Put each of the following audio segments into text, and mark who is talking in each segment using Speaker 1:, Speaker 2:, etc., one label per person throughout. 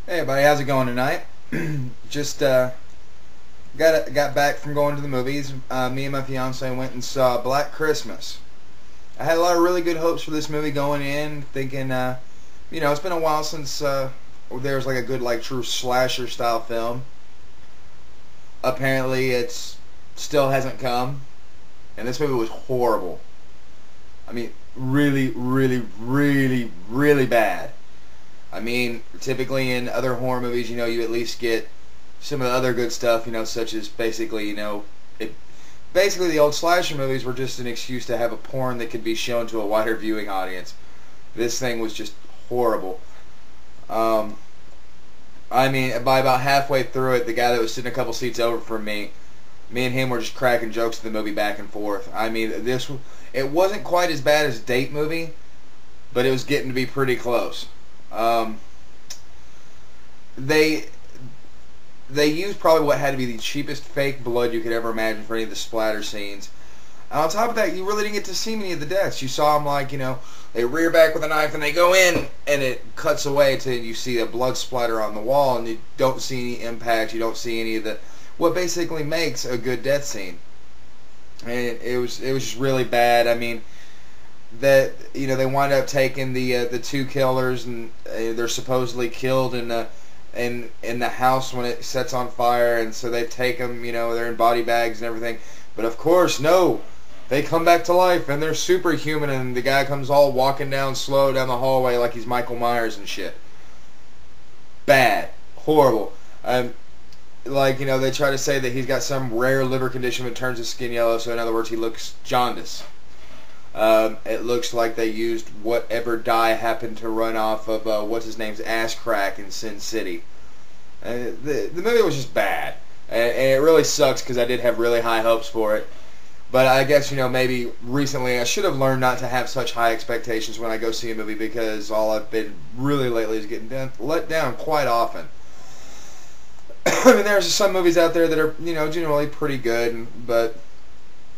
Speaker 1: Hey everybody, how's it going tonight? Just got back from going to the movies. Me and my fiance went and saw Black Christmas. I had a lot of really good hopes for this movie going in, thinking, it's been a while since there was like a good like true slasher style film. Apparently, it's still hasn't come, and this movie was horrible. I mean, really, really, really, really bad. I mean, typically in other horror movies, you at least get some of the other good stuff, such as basically the old slasher movies were just an excuse to have a porn that could be shown to a wider viewing audience. This thing was just horrible. I mean, by about halfway through it, the guy that was sitting a couple seats over from me and him were just cracking jokes of the movie back and forth. I mean, it wasn't quite as bad as a date movie, but it was getting to be pretty close. Um, they they used probably what had to be the cheapest fake blood you could ever imagine for any of the splatter scenes. And on top of that, you really didn't get to see many of the deaths. You saw them they rear back with a knife and they go in and it cuts away till you see a blood splatter on the wall and you don't see any impact. You don't see any of what basically makes a good death scene. And it was just really bad. I mean, that they wind up taking the two killers and they're supposedly killed in the house when it sets on fire, and so they take them, they're in body bags and everything, but of course no, they come back to life and they're superhuman, and the guy comes all walking down slow down the hallway like he's Michael Myers and shit. Bad. Horrible. They try to say that he's got some rare liver condition that turns his skin yellow, so in other words he looks jaundice. It looks like they used whatever dye happened to run off of what's his name's ass crack in Sin City. The movie was just bad, and it really sucks because I did have really high hopes for it. But I guess maybe recently I should have learned not to have such high expectations when I go see a movie, because all I've been really lately is getting let down quite often. I mean, there's some movies out there that are generally pretty good, but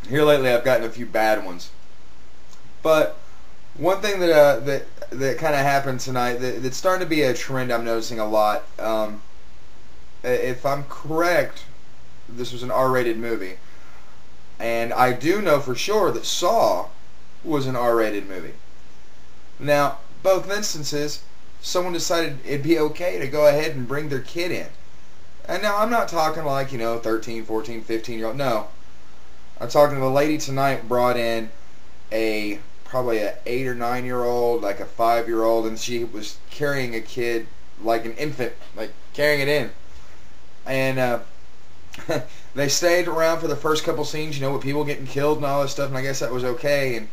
Speaker 1: here lately I've gotten a few bad ones. But one thing that kind of happened tonight that's starting to be a trend I'm noticing a lot. If I'm correct, this was an R-rated movie, and I do know for sure that Saw was an R-rated movie. Now, both instances, someone decided it'd be okay to go ahead and bring their kid in. And now I'm not talking like 13, 14, 15-year-old. No, I'm talking the lady tonight brought in probably a 8 or 9-year-old, like a 5-year-old, and she was carrying a kid like an infant, like carrying it in. And they stayed around for the first couple scenes, with people getting killed and all this stuff, and I guess that was okay. And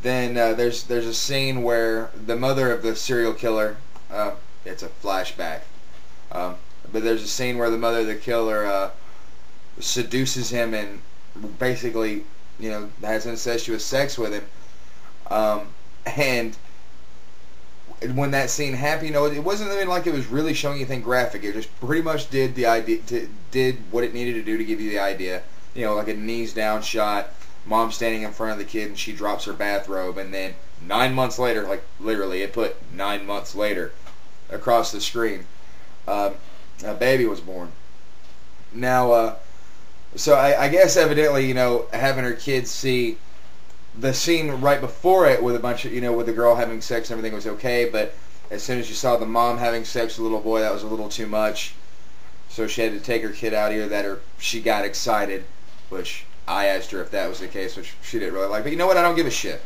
Speaker 1: then there's a scene where the mother of the serial killer, it's a flashback, but there's a scene where the mother of the killer seduces him and basically has incestuous sex with him. And when that scene happened, it wasn't even like it was really showing anything graphic. It just pretty much did did what it needed to do to give you the idea. Like a knees down shot, mom standing in front of the kid, and she drops her bathrobe, and then 9 months later, like literally, it put 9 months later across the screen, a baby was born. Now, so I guess evidently, having her kids see the scene right before it with a bunch of, with the girl having sex and everything was okay, but as soon as you saw the mom having sex with the little boy, that was a little too much. So she had to take her kid out here, she got excited, which I asked her if that was the case, which she didn't really like. But you know what? I don't give a shit.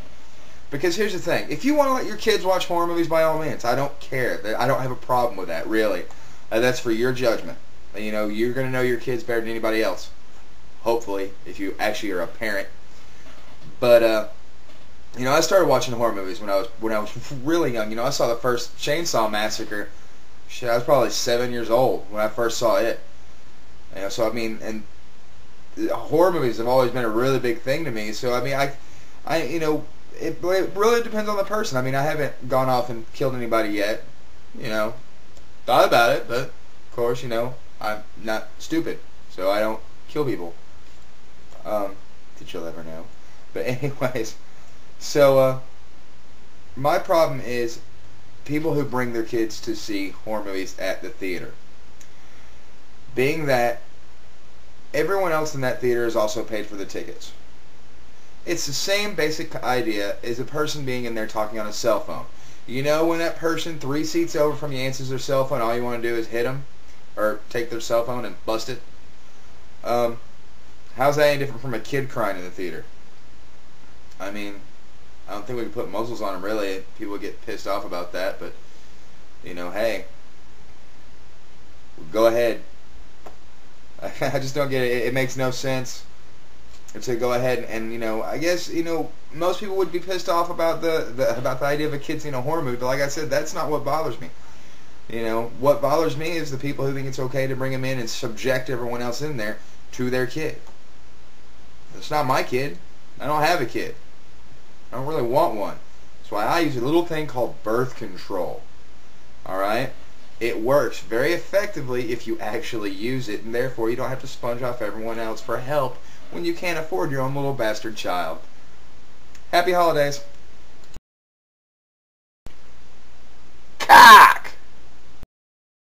Speaker 1: Because here's the thing. If you want to let your kids watch horror movies, by all means, I don't care. I don't have a problem with that, really. That's for your judgment. You're going to know your kids better than anybody else. Hopefully, if you actually are a parent. But I started watching horror movies when I was really young. I saw the first Chainsaw Massacre. Shit, I was probably 7 years old when I first saw it. So I mean, and horror movies have always been a really big thing to me. So I mean, it really depends on the person. I mean, I haven't gone off and killed anybody yet. Thought about it, but of course, I'm not stupid, so I don't kill people. Did you ever know? But anyways, so my problem is people who bring their kids to see horror movies at the theater. Being that everyone else in that theater is also paid for the tickets. It's the same basic idea as a person being in there talking on a cell phone. You know, when that person 3 seats over from you answers their cell phone, all you want to do is hit them or take their cell phone and bust it. How's that any different from a kid crying in the theater? I mean, I don't think we can put muzzles on them, really. People get pissed off about that, but, you know, hey, go ahead. I just don't get it. It makes no sense to go ahead and, you know, I guess, you know, most people would be pissed off about the idea of a kid seeing a horror movie, but like I said, that's not what bothers me. You know, what bothers me is the people who think it's okay to bring them in and subject everyone else in there to their kid. It's not my kid. I don't have a kid. I don't really want one. That's why I use a little thing called birth control. Alright? It works very effectively if you actually use it, and therefore you don't have to sponge off everyone else for help when you can't afford your own little bastard child. Happy holidays.